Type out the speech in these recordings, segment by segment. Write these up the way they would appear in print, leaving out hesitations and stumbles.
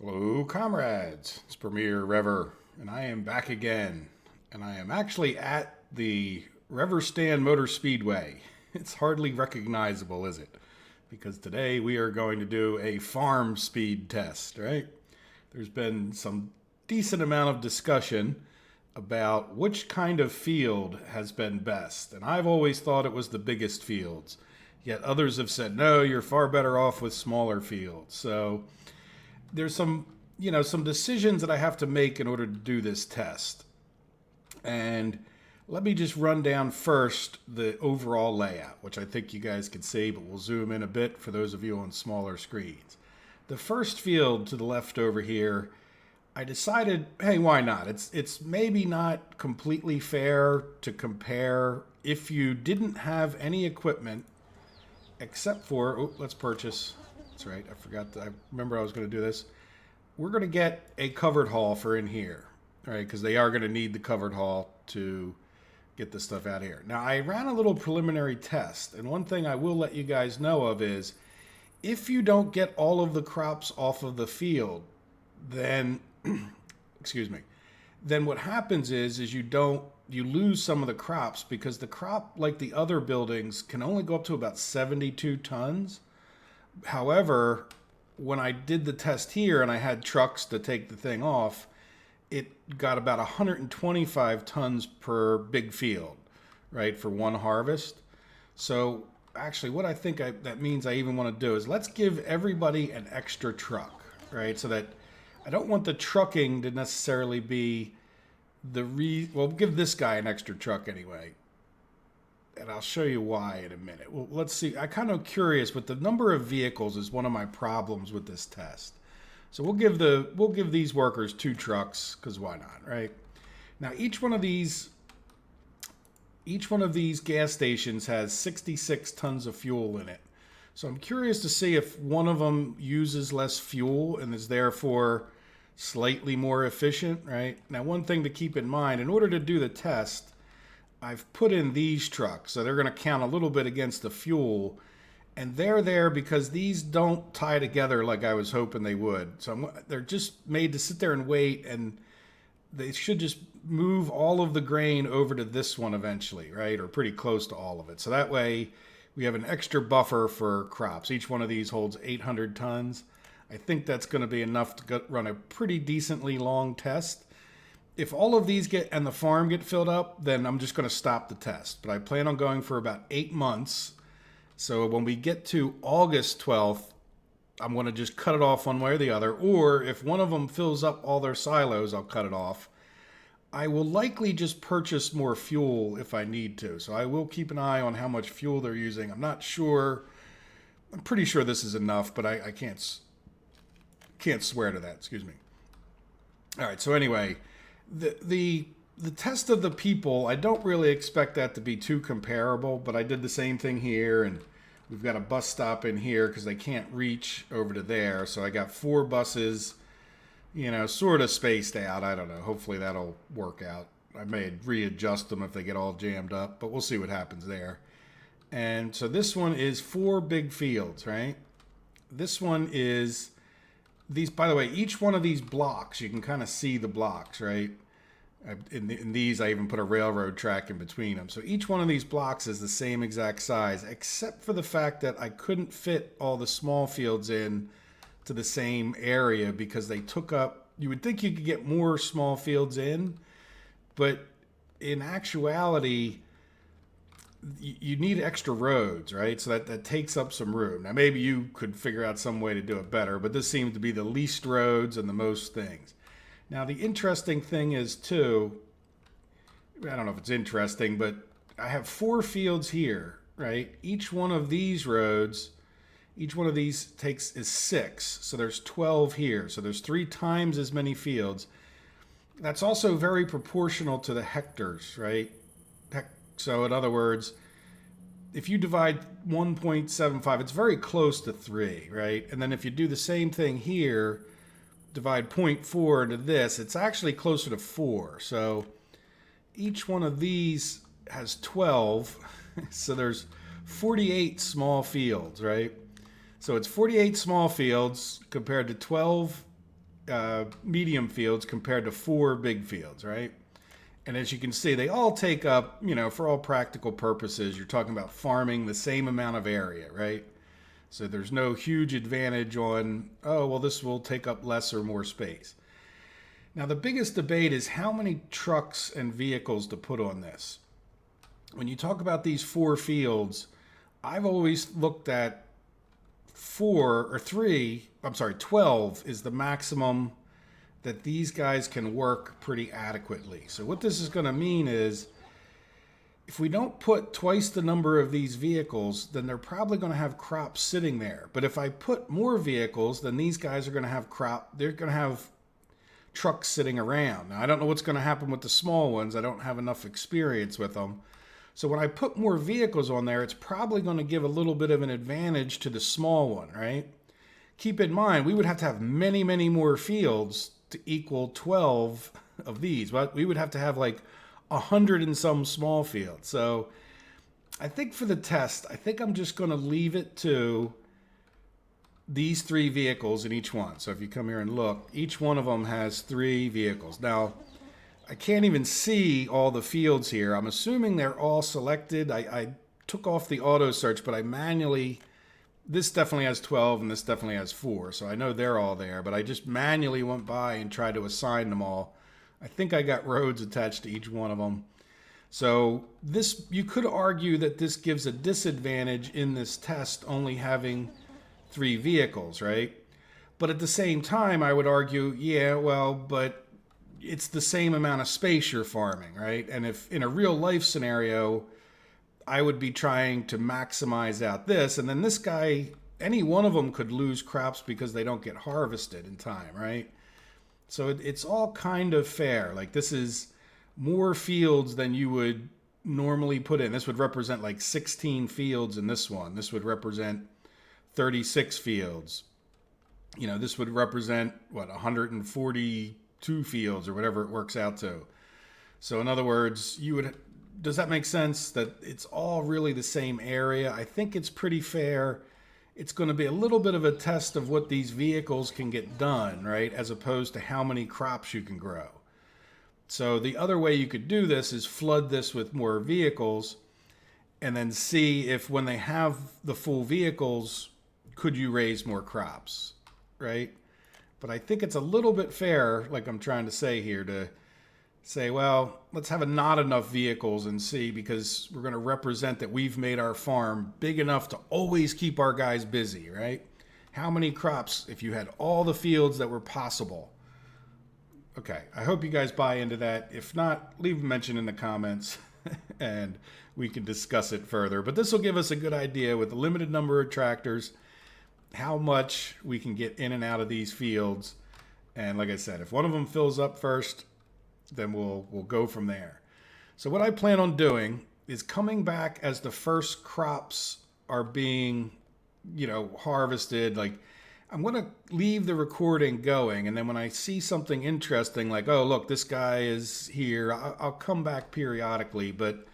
Hello, comrades. It's Premier Rever, and I am back again. And I am actually at the Rever Stand Motor Speedway. It's hardly recognizable, is it? Because today we are going to do a farm speed test, right? There's been some decent amount of discussion about which kind of field has been best. And I've always thought it was the biggest fields. Yet others have said, no, you're far better off with smaller fields. So there's some decisions that I have to make in order to do this test. And let me just run down first the overall layout, which I think you guys can see, but we'll zoom in a bit for those of you on smaller screens. The first field to the left over here, I decided, hey, why not? It's maybe not completely fair to compare if you didn't have any equipment except for, let's purchase. That's right, I remember I was going to do this. We're going to get a covered haul for in here, all right, because they are going to need the covered haul to get the stuff out here. Now, I ran a little preliminary test, and one thing I will let you guys know of is if you don't get all of the crops off of the field, then, excuse me, then what happens is you lose some of the crops because the crop, like the other buildings, can only go up to about 72 tons. However, when I did the test here and I had trucks to take the thing off, it got about 125 tons per big field, right, for one harvest. So actually what I think that means I even want to do is let's give everybody an extra truck, right, so that I don't want the trucking to necessarily be well, give this guy an extra truck anyway. And I'll show you why in a minute. Well, let's see. I'm kind of curious, but the number of vehicles is one of my problems with this test. So we'll give these workers 2 trucks because why not, right? Now each one of these gas stations has 66 tons of fuel in it. So I'm curious to see if one of them uses less fuel and is therefore slightly more efficient, right? Now, one thing to keep in mind, in order to do the test, I've put in these trucks. So they're going to count a little bit against the fuel. And they're there because these don't tie together like I was hoping they would. So they're just made to sit there and wait. And they should just move all of the grain over to this one eventually, right? Or pretty close to all of it. So that way we have an extra buffer for crops. Each one of these holds 800 tons. I think that's going to be enough to run a pretty decently long test. If all of these and the farm get filled up, then I'm just going to stop the test. But I plan on going for about 8 months. So when we get to August 12th, I'm going to just cut it off one way or the other. Or if one of them fills up all their silos, I'll cut it off. I will likely just purchase more fuel if I need to. So I will keep an eye on how much fuel they're using. I'm not sure. I'm pretty sure this is enough, but I can't swear to that. Excuse me. All right. So anyway, the test of the people, I don't really expect that to be too comparable, but I did the same thing here, and we've got a bus stop in here because they can't reach over to there. So I got 4 buses, sort of spaced out. I don't know. Hopefully that'll work out. I may readjust them if they get all jammed up, but we'll see what happens there. And so this one is 4 big fields, right? This one is these, by the way, each one of these blocks, you can kind of see the blocks, right? In these, I even put a railroad track in between them. So each one of these blocks is the same exact size, except for the fact that I couldn't fit all the small fields in to the same area because they took up, you would think you could get more small fields in, but in actuality, you need extra roads, right? So that takes up some room. Now, maybe you could figure out some way to do it better, but this seems to be the least roads and the most things. Now, the interesting thing is, too, I don't know if it's interesting, but I have 4 fields here, right? Each one of these roads, each one of these is 6. So there's 12 here. So there's 3 times as many fields. That's also very proportional to the hectares, right? So in other words, if you divide 1.75, it's very close to 3, right? And then if you do the same thing here, divide 0.4 into this, it's actually closer to 4. So each one of these has 12. So there's 48 small fields, right? So it's 48 small fields compared to 12 medium fields compared to 4 big fields, right? And as you can see, they all take up, for all practical purposes, you're talking about farming the same amount of area, right? So there's no huge advantage on, oh, well, this will take up less or more space. Now, the biggest debate is how many trucks and vehicles to put on this. When you talk about these 4 fields, I've always looked at 12 is the maximum that these guys can work pretty adequately. So what this is going to mean is if we don't put twice the number of these vehicles, then they're probably going to have crops sitting there. But if I put more vehicles, then these guys are going to have they're going to have trucks sitting around. Now, I don't know what's going to happen with the small ones. I don't have enough experience with them. So when I put more vehicles on there, it's probably going to give a little bit of an advantage to the small one, right? Keep in mind, we would have to have many, many more fields to equal 12 of these. But we would have to have like 100 and some small fields. So I think for the test, I think I'm just going to leave it to these 3 vehicles in each one. So if you come here and look, each one of them has 3 vehicles. Now, I can't even see all the fields here. I'm assuming they're all selected. I took off the auto search, but I manually, this definitely has 12 and this definitely has 4. So I know they're all there, but I just manually went by and tried to assign them all. I think I got roads attached to each one of them. So this, you could argue that this gives a disadvantage in this test only having 3 vehicles, right? But at the same time, I would argue, yeah, well, but it's the same amount of space you're farming, right? And if in a real life scenario, I would be trying to maximize out this, and then this guy, any one of them could lose crops because they don't get harvested in time, right? So it's all kind of fair. Like this is more fields than you would normally put in. This would represent like 16 fields in this one. This would represent 36 fields. This would represent, 142 fields or whatever it works out to. So in other words, does that make sense that it's all really the same area? I think it's pretty fair. It's going to be a little bit of a test of what these vehicles can get done, right? As opposed to how many crops you can grow. So the other way you could do this is flood this with more vehicles and then see if when they have the full vehicles, could you raise more crops, right? But I think it's a little bit fair, like I'm trying to say here, to say, well, let's have not enough vehicles and see, because we're going to represent that we've made our farm big enough to always keep our guys busy, right? How many crops if you had all the fields that were possible? Okay, I hope you guys buy into that. If not, leave a mention in the comments and we can discuss it further. But this will give us a good idea with a limited number of tractors, how much we can get in and out of these fields. And like I said, if one of them fills up first, then we'll go from there. So what I plan on doing is coming back as the first crops are being, harvested. Like I'm going to leave the recording going. And then when I see something interesting, like, oh, look, this guy is here, I'll come back periodically. But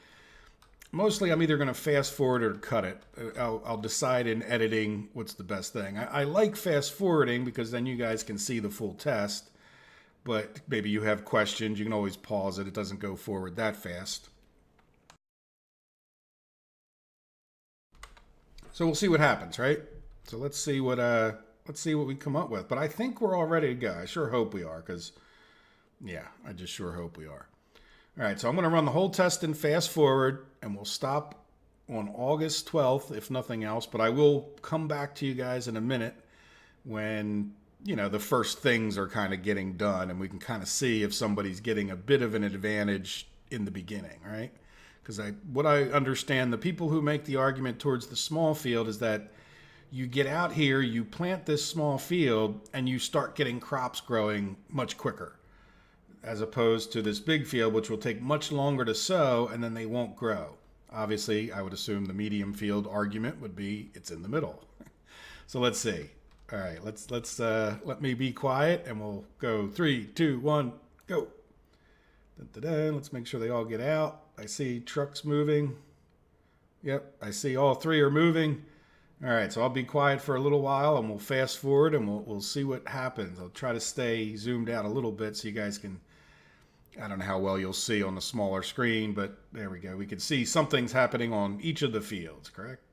mostly I'm either going to fast forward or cut it. I'll decide in editing what's the best thing. I like fast forwarding because then you guys can see the full test. But maybe you have questions, you can always pause it. It doesn't go forward that fast. So we'll see what happens, right? So let's see what we come up with. But I think we're all ready to go. I sure hope we are, because I just sure hope we are. All right, so I'm going to run the whole test in fast forward, and we'll stop on August 12th, if nothing else. But I will come back to you guys in a minute when the first things are kind of getting done, and we can kind of see if somebody's getting a bit of an advantage in the beginning, right? Because what I understand, the people who make the argument towards the small field is that you get out here, you plant this small field, and you start getting crops growing much quicker, as opposed to this big field, which will take much longer to sow, and then they won't grow. Obviously, I would assume the medium field argument would be it's in the middle. So let's see. All right, let's let me be quiet, and we'll go 3, 2, 1, go. Da-da-da. Let's make sure they all get out. I see trucks moving. Yep, I see all 3 are moving. All right, so I'll be quiet for a little while and we'll fast forward and we'll see what happens. I'll try to stay zoomed out a little bit so you guys can, I don't know how well you'll see on the smaller screen, but there we go. We can see something's happening on each of the fields, correct?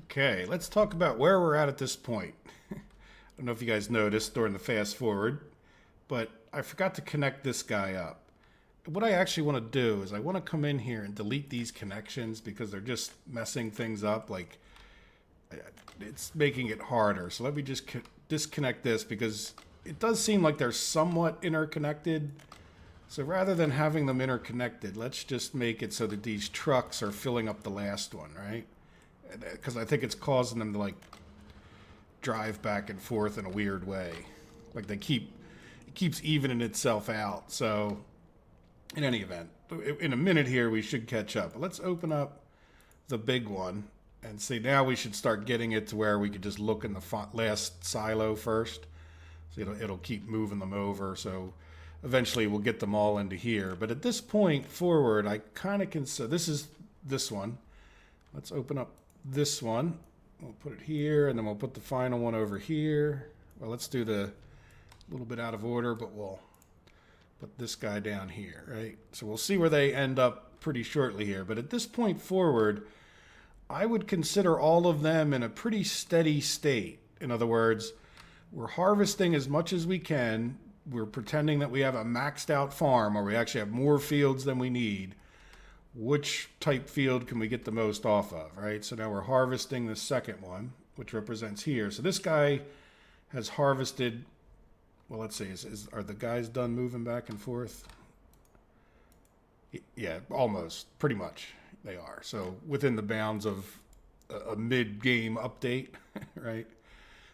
Okay, let's talk about where we're at this point. I don't know if you guys noticed during the fast forward, but I forgot to connect this guy up. What I actually want to do is I want to come in here and delete these connections because they're just messing things up. Like, it's making it harder. So let me just disconnect this because it does seem like they're somewhat interconnected. So rather than having them interconnected, let's just make it so that these trucks are filling up the last one, right? Because I think it's causing them to like drive back and forth in a weird way. Like it keeps evening itself out. So in any event, in a minute here we should catch up. But let's open up the big one and see. Now we should start getting it to where we could just look in the last silo first. So it'll keep moving them over. So eventually we'll get them all into here. But at this point forward, I kind of can. So this is this one. Let's open up this one. We'll put it here, and then we'll put the final one over here. Well, let's do the little bit out of order, but we'll put this guy down here, right? So we'll see where they end up pretty shortly here. But at this point forward, I would consider all of them in a pretty steady state. In other words, we're harvesting as much as we can. We're pretending that we have a maxed out farm, or we actually have more fields than we need. Which type field can we get the most off of, right? So now we're harvesting the second one, which represents here. So this guy has harvested, well, let's see, are the guys done moving back and forth? Yeah, almost, pretty much they are. So within the bounds of a mid-game update, right?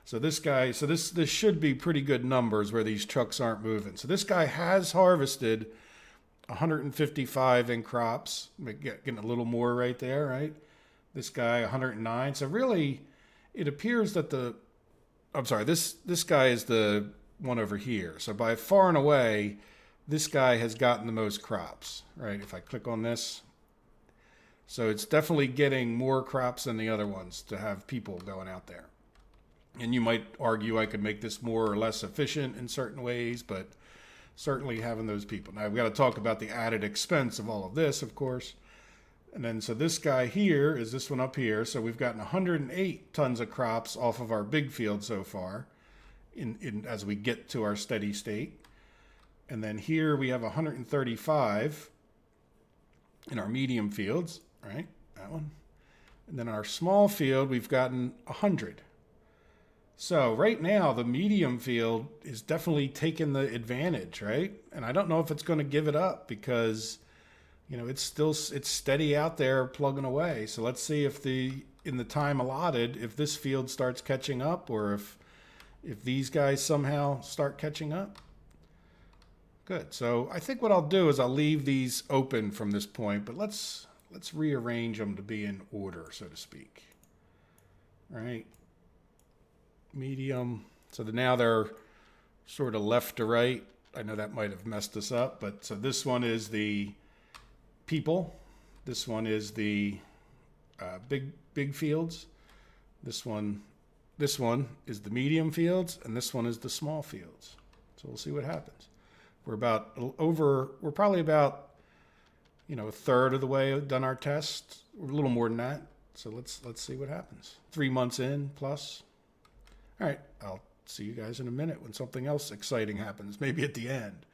So this guy, this should be pretty good numbers where these trucks aren't moving. So this guy has harvested 155 in crops, getting a little more right there, right? This guy 109. So really, it appears that this guy is the one over here. So by far and away, this guy has gotten the most crops, right? If I click on this, so it's definitely getting more crops than the other ones to have people going out there. And you might argue I could make this more or less efficient in certain ways, but certainly having those people. Now, we've got to talk about the added expense of all of this, of course. And then, so this guy here is this one up here. So we've gotten 108 tons of crops off of our big field so far as we get to our steady state. And then here we have 135 in our medium fields, right? That one. And then our small field, we've gotten 100. So right now, the medium field is definitely taking the advantage, right? And I don't know if it's going to give it up because, it's steady out there plugging away. So let's see if in the time allotted, if this field starts catching up, or if these guys somehow start catching up. Good. So I think what I'll do is I'll leave these open from this point, but let's rearrange them to be in order, so to speak. All right. Medium. So now they're sort of left to right. I know that might have messed us up, but so this one is the people. This one is the big fields. This one is the medium fields, and this one is the small fields. So we'll see what happens. We're probably about a third of the way done our test. We're a little more than that. So let's see what happens. 3 months in plus. All right, I'll see you guys in a minute when something else exciting happens, maybe at the end.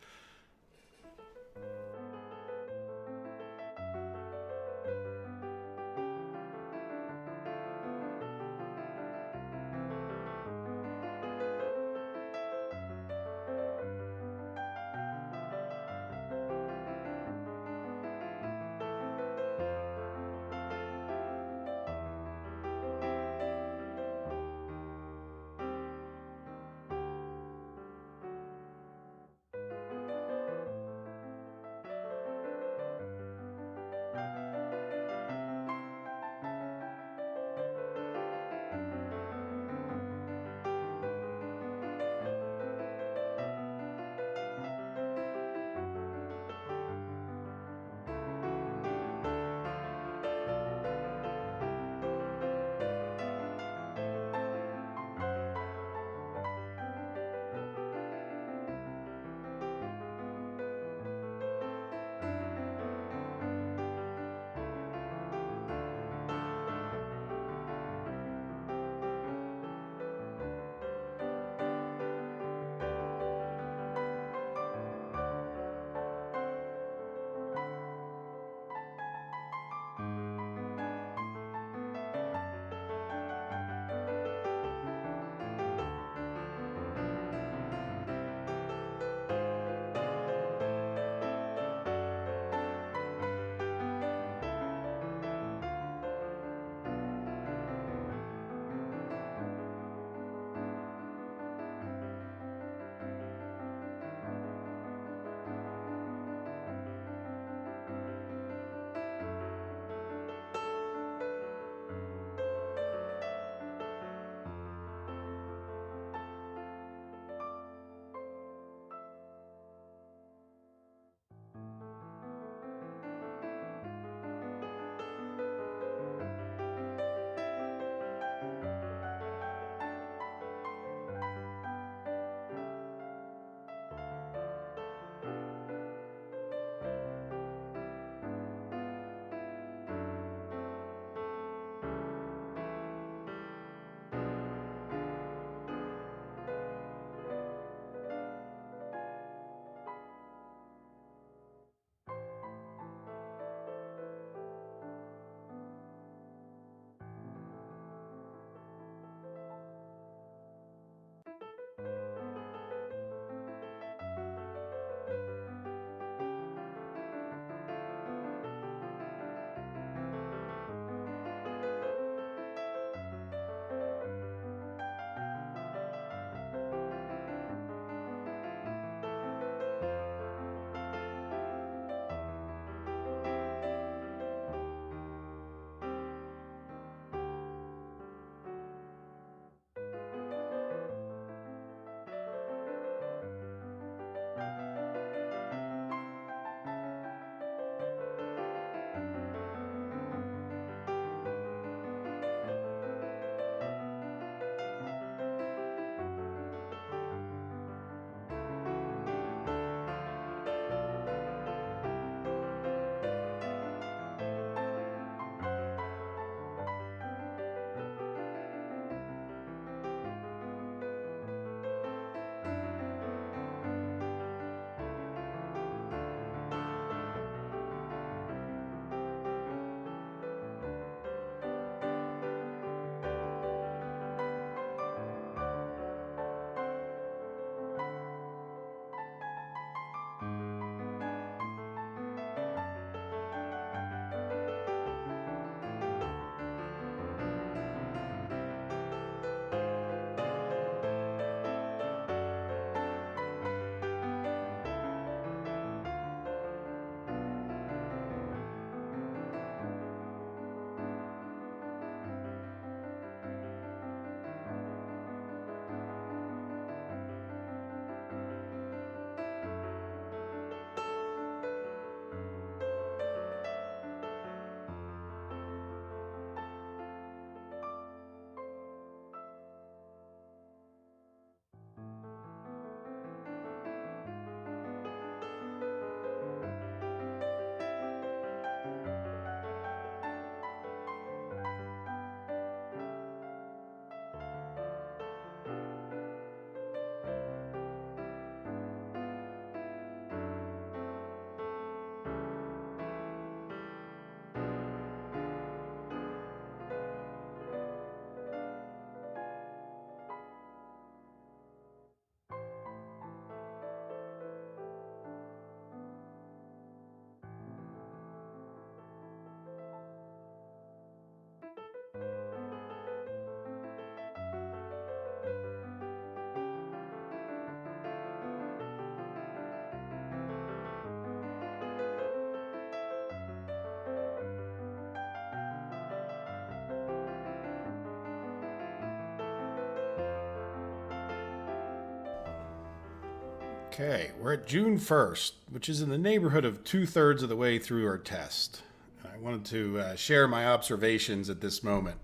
Okay, we're at June 1st, which is in the neighborhood of 2/3 of the way through our test. I wanted to share my observations at this moment.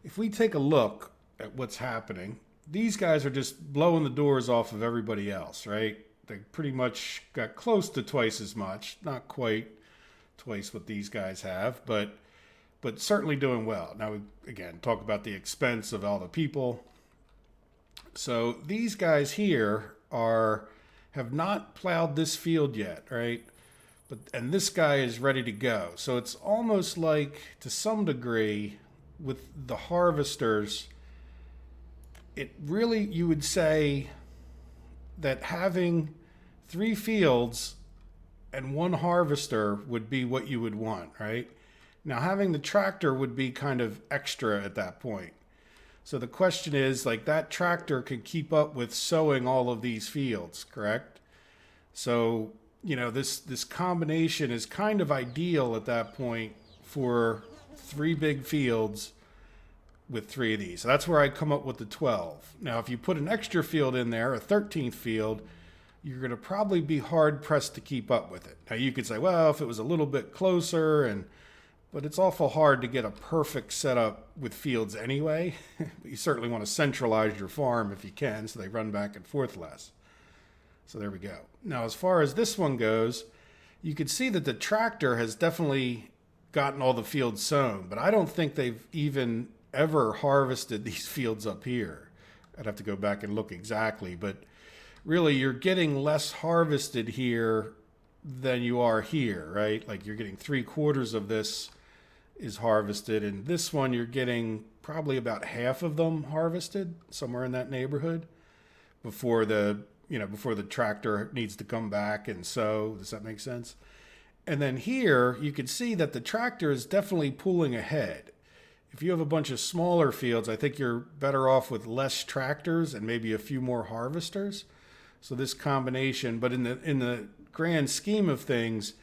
If we take a look at what's happening, these guys are just blowing the doors off of everybody else, right? They pretty much got close to twice as much, not quite twice what these guys have, but certainly doing well. Now, again, talk about the expense of all the people. So these guys here have not plowed this field yet, right? And this guy is ready to go. So it's almost like, to some degree, with the harvesters, it really, you would say that having 3 fields and 1 harvester would be what you would want, right? Now, having the tractor would be kind of extra at that point. So the question is, like, that tractor can keep up with sowing all of these fields, correct? So, this combination is kind of ideal at that point for 3 big fields with 3 of these. So that's where I come up with the 12. Now, if you put an extra field in there, a 13th field, you're going to probably be hard pressed to keep up with it. Now, you could say, well, if it was a little bit closer, but it's awful hard to get a perfect setup with fields anyway. But you certainly want to centralize your farm if you can, so they run back and forth less. So there we go. Now, as far as this one goes, you can see that the tractor has definitely gotten all the fields sown, but I don't think they've even ever harvested these fields up here. I'd have to go back and look exactly, but really you're getting less harvested here than you are here, right? Like, you're getting 3/4 of this is harvested, and this one you're getting probably about half of them harvested, somewhere in that neighborhood, before the tractor needs to come back and sow. Does that make sense? And then here you can see that the tractor is definitely pulling ahead. If you have a bunch of smaller fields, I think you're better off with less tractors and maybe a few more harvesters. So this combination, but in the grand scheme of things,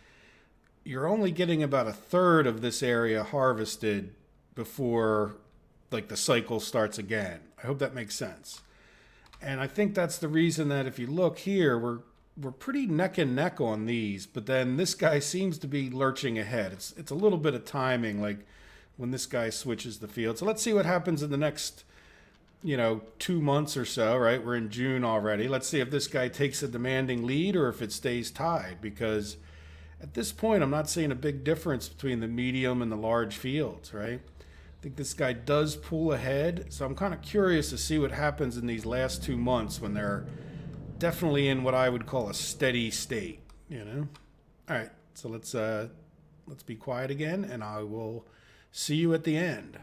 you're only getting about 1/3 of this area harvested before, like, the cycle starts again. I hope that makes sense. And I think that's the reason that if you look here, we're pretty neck and neck on these, but then this guy seems to be lurching ahead. It's a little bit of timing, like when this guy switches the field. So let's see what happens in the next 2 months or so, right? We're in June already. Let's see if this guy takes a demanding lead or if it stays tied, because at this point, I'm not seeing a big difference between the medium and the large fields, right? I think this guy does pull ahead, so I'm kind of curious to see what happens in these last 2 months when they're definitely in what I would call a steady state, All right, so let's be quiet again, and I will see you at the end.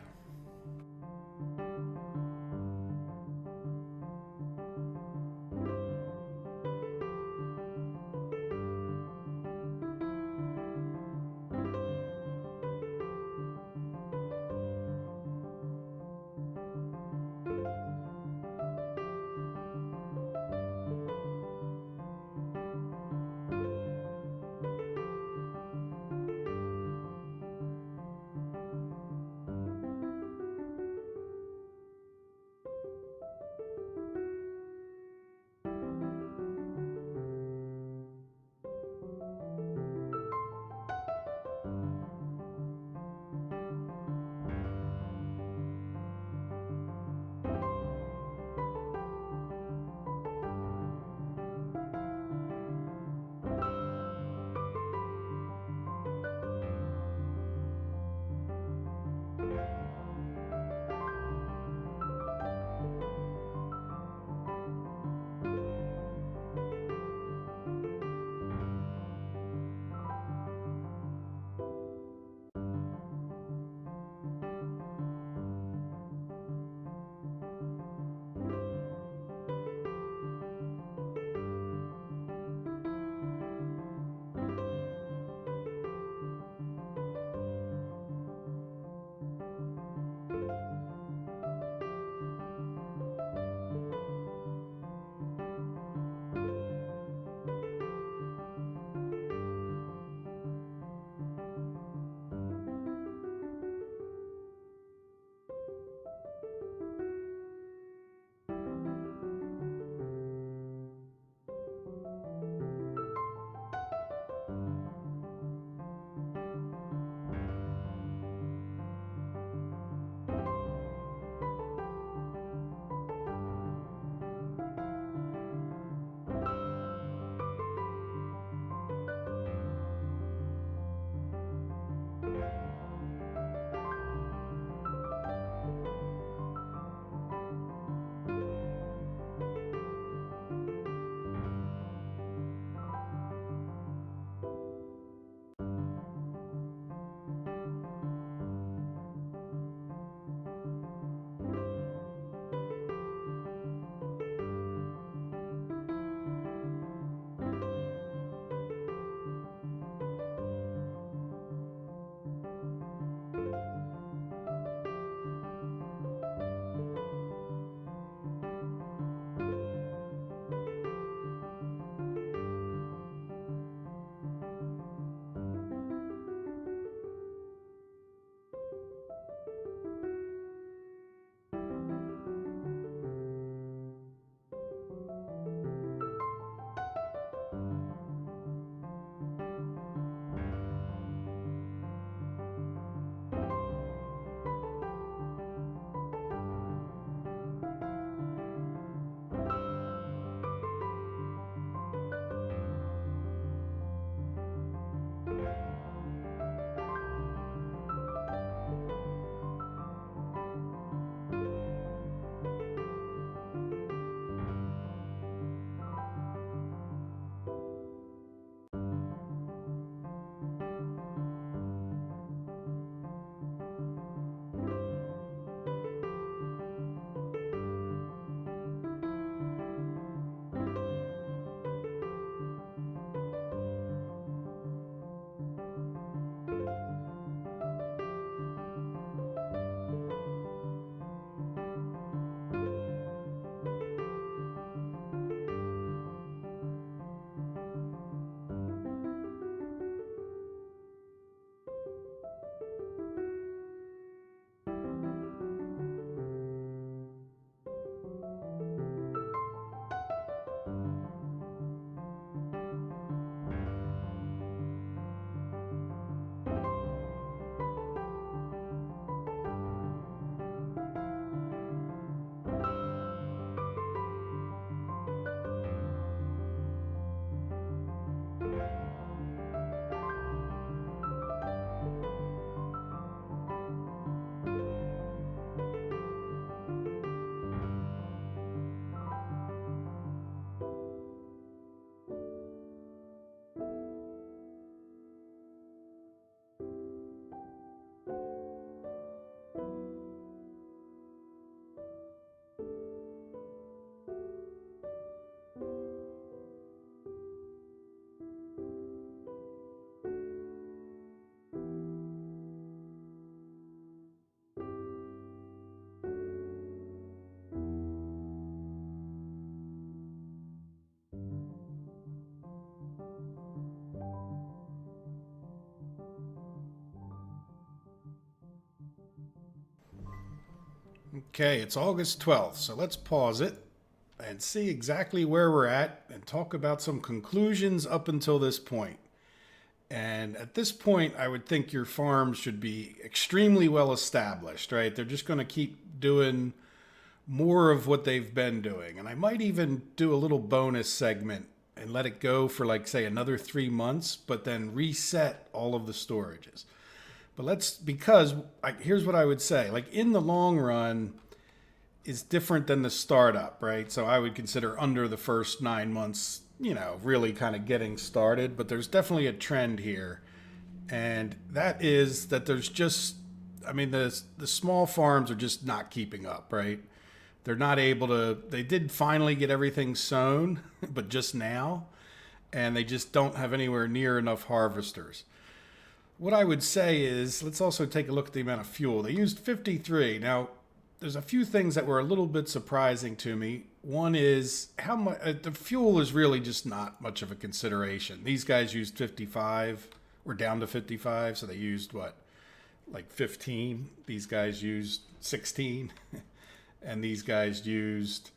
Okay, it's August 12th, so let's pause it and see exactly where we're at and talk about some conclusions up until this point. And at this point, I would think your farm should be extremely well established, right? They're just going to keep doing more of what they've been doing. And I might even do a little bonus segment and let it go for, like, say, another 3 months, but then reset all of the storages. But here's what I would say. Like, in the long run, is different than the startup, right? So I would consider under the first 9 months, really kind of getting started. But there's definitely a trend here. And that is that the small farms are just not keeping up, right? They're not able to, they did finally get everything sown, but just now. And they just don't have anywhere near enough harvesters. What I would say is, let's also take a look at the amount of fuel. They used 53. Now, there's a few things that were a little bit surprising to me. One is how much the fuel is really just not much of a consideration. These guys used 55, or down to 55, so they used like 15. These guys used 16, and these guys used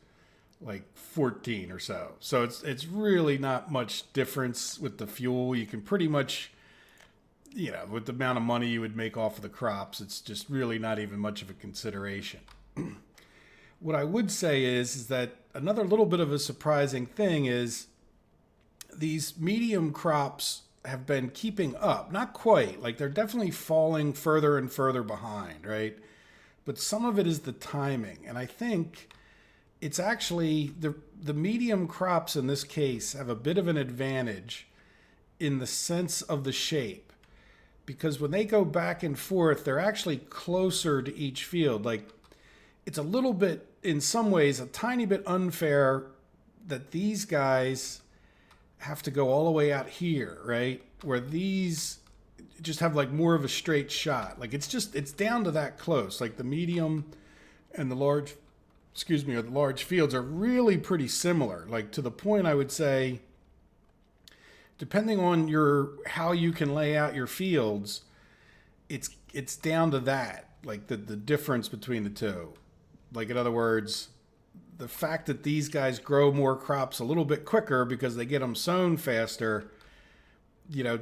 like 14 or so. So it's really not much difference with the fuel. You can pretty much, with the amount of money you would make off of the crops, it's just really not even much of a consideration. What I would say is that another little bit of a surprising thing is these medium crops have been keeping up. Not quite. Like, they're definitely falling further and further behind, right? But some of it is the timing. And I think it's actually the medium crops in this case have a bit of an advantage in the sense of the shape. Because when they go back and forth, they're actually closer to each field. Like, it's a little bit, in some ways, a tiny bit unfair that these guys have to go all the way out here, right? Where these just have like more of a straight shot. Like, it's down to that close. Like, the medium and the large, or the large fields are really pretty similar. Like, to the point I would say, depending on how you can lay out your fields, it's down to that, like the difference between the two. Like, in other words, the fact that these guys grow more crops a little bit quicker because they get them sown faster,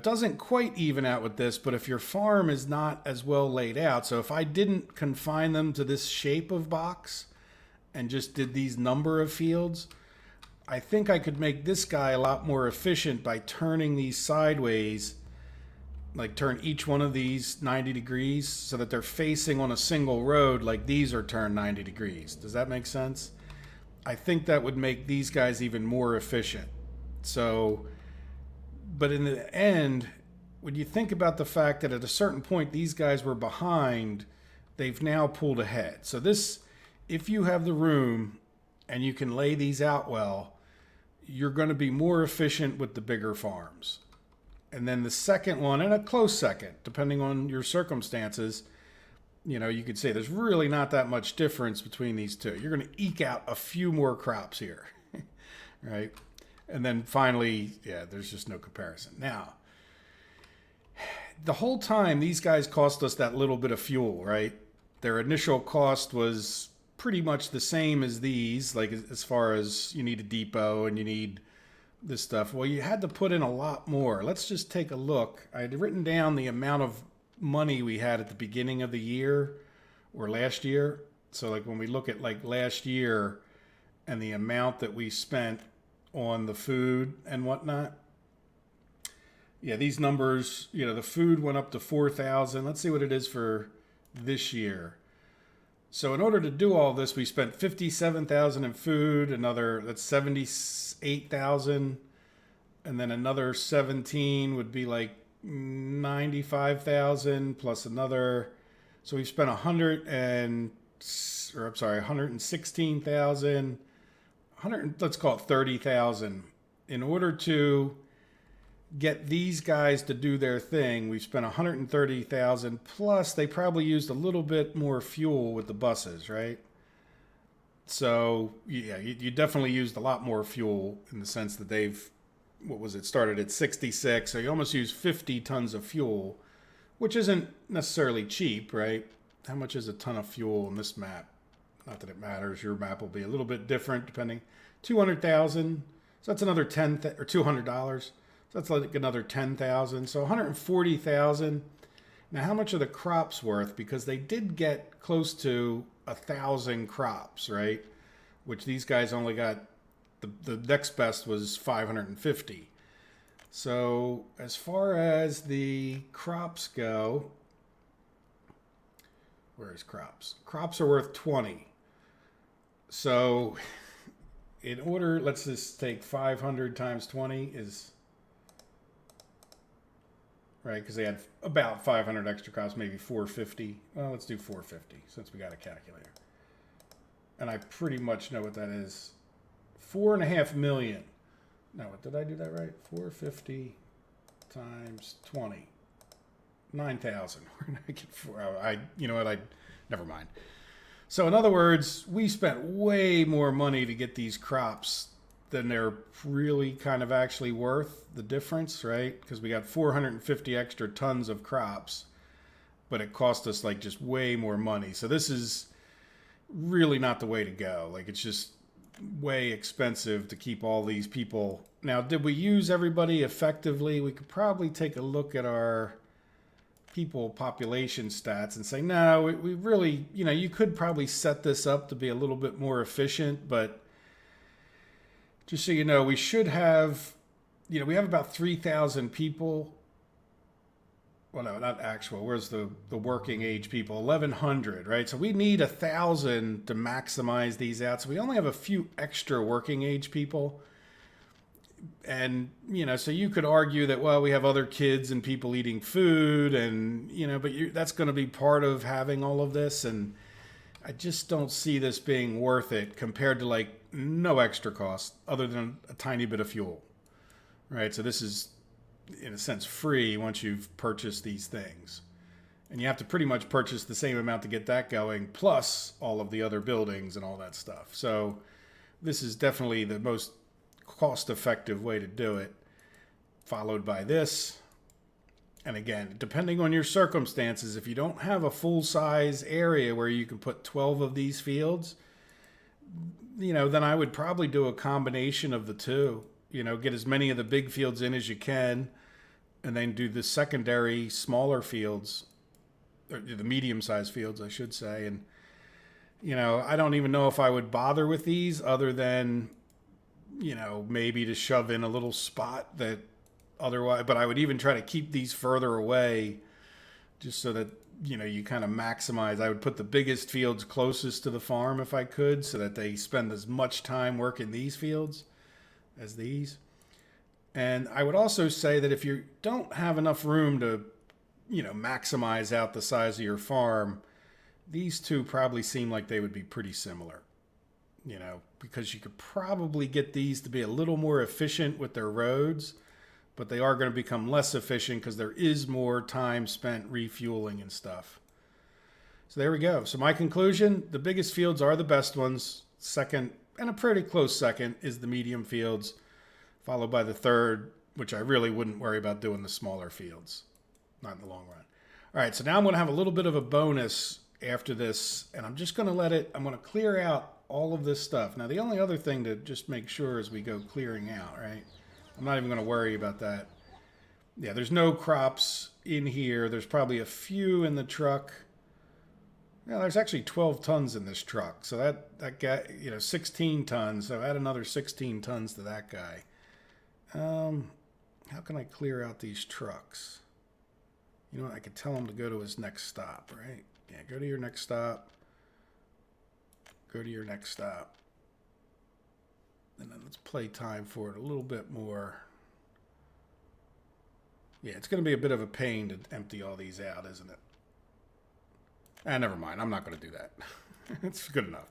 doesn't quite even out with this. But if your farm is not as well laid out, so if I didn't confine them to this shape of box and just did these number of fields, I think I could make this guy a lot more efficient by turning these sideways, like turn each one of these 90 degrees so that they're facing on a single road, like these are turned 90 degrees. Does that make sense? I think that would make these guys even more efficient. So, but in the end, when you think about the fact that at a certain point these guys were behind, they've now pulled ahead. So this, if you have the room and you can lay these out well, you're going to be more efficient with the bigger farms. And then the second one, and a close second, depending on your circumstances, you could say there's really not that much difference between these two. You're going to eke out a few more crops here, right? And then finally, there's just no comparison. Now, the whole time, these guys cost us that little bit of fuel, right? Their initial cost was pretty much the same as these, like as far as you need a depot and you need this stuff. Well, you had to put in a lot more. Let's just take a look. I had written down the amount of money we had at the beginning of the year or last year. So like when we look at like last year and the amount that we spent on the food and whatnot. Yeah, these numbers, the food went up to 4,000. Let's see what it is for this year. So in order to do all this, we spent 57,000 in food, that's 78,000, and then another 17 would be like 95,000 plus another. So we spent 116,000, let's call it 30,000 in order to get these guys to do their thing. We spent 130,000 plus they probably used a little bit more fuel with the buses, right? So yeah, you definitely used a lot more fuel in the sense that started at 66. So you almost used 50 tons of fuel, which isn't necessarily cheap, right? How much is a ton of fuel in this map? Not that it matters. Your map will be a little bit different depending. 200,000. So that's another or $200. So that's like another 10,000. So 140,000. Now, how much are the crops worth? Because they did get close to 1,000 crops, right? Which these guys only got. The next best was 550. So as far as the crops go, where's crops? Crops are worth 20. So in order, let's just take 500 times 20 is, right, because they had about 500 extra crops, maybe 450. Well, let's do 450 since we got a calculator. And I pretty much know what that is. 4.5 million. No, did I do that right? 450 times 20. 9,000. Where did I get four? You know what? Never mind. So in other words, we spent way more money to get these crops than they're really kind of actually worth, the difference, right? Because we got 450 extra tons of crops, but it cost us like just way more money. So this is really not the way to go. Like, it's just way expensive to keep all these people. Now, did we use everybody effectively? We could probably take a look at our people population stats and say, no, we really, you could probably set this up to be a little bit more efficient, but just so you know, we should have, we have about 3,000 people. Well, no, not actual. Where's the working age people? 1,100, right? So we need 1,000 to maximize these out. So we only have a few extra working age people. And, so you could argue that, well, we have other kids and people eating food and, but that's going to be part of having all of this. And I just don't see this being worth it compared to like no extra cost other than a tiny bit of fuel, right? So this is, in a sense, free once you've purchased these things. And you have to pretty much purchase the same amount to get that going, plus all of the other buildings and all that stuff. So this is definitely the most cost-effective way to do it, followed by this. And again, depending on your circumstances, if you don't have a full-size area where you can put 12 of these fields, then I would probably do a combination of the two. Get as many of the big fields in as you can, and then do the secondary smaller fields, or the medium-sized fields, I should say. And, I don't even know if I would bother with these other than, maybe to shove in a little spot that otherwise, but I would even try to keep these further away just so that, you kind of maximize. I would put the biggest fields closest to the farm if I could, so that they spend as much time working these fields as these. And I would also say that if you don't have enough room to, maximize out the size of your farm, these two probably seem like they would be pretty similar, because you could probably get these to be a little more efficient with their roads, but they are going to become less efficient because there is more time spent refueling and stuff. So there we go. So my conclusion, the biggest fields are the best ones. Second, and a pretty close second, is the medium fields, followed by the third, which I really wouldn't worry about doing the smaller fields, not in the long run. All right, so now I'm going to have a little bit of a bonus after this, and I'm just going to I'm going to clear out all of this stuff. Now, the only other thing to just make sure as we go clearing out, right? I'm not even going to worry about that. Yeah, there's no crops in here. There's probably a few in the truck. Yeah, there's actually 12 tons in this truck. So that guy, 16 tons. So add another 16 tons to that guy. How can I clear out these trucks? You know what? I could tell him to go to his next stop, right? Yeah, go to your next stop. Go to your next stop. And then let's play time for it a little bit more. Yeah, it's going to be a bit of a pain to empty all these out, isn't it? Never mind. I'm not going to do that. It's good enough.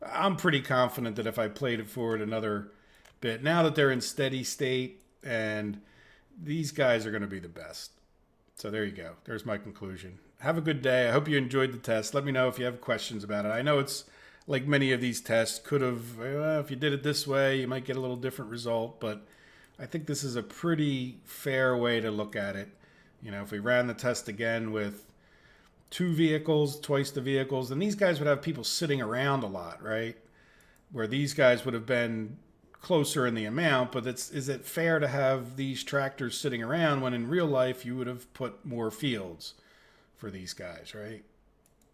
I'm pretty confident that if I played it forward another bit, now that they're in steady state, and these guys are going to be the best. So there you go. There's my conclusion. Have a good day. I hope you enjoyed the test. Let me know if you have questions about it. I know it's like many of these tests could have, if you did it this way, you might get a little different result, but I think this is a pretty fair way to look at it. If we ran the test again with 2 vehicles, twice the vehicles, then these guys would have people sitting around a lot, right? Where these guys would have been closer in the amount, but is it fair to have these tractors sitting around when in real life you would have put more fields for these guys, right?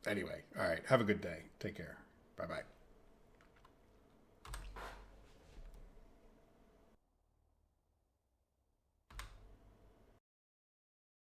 Anyway, all right, have a good day. Take care. Bye-bye.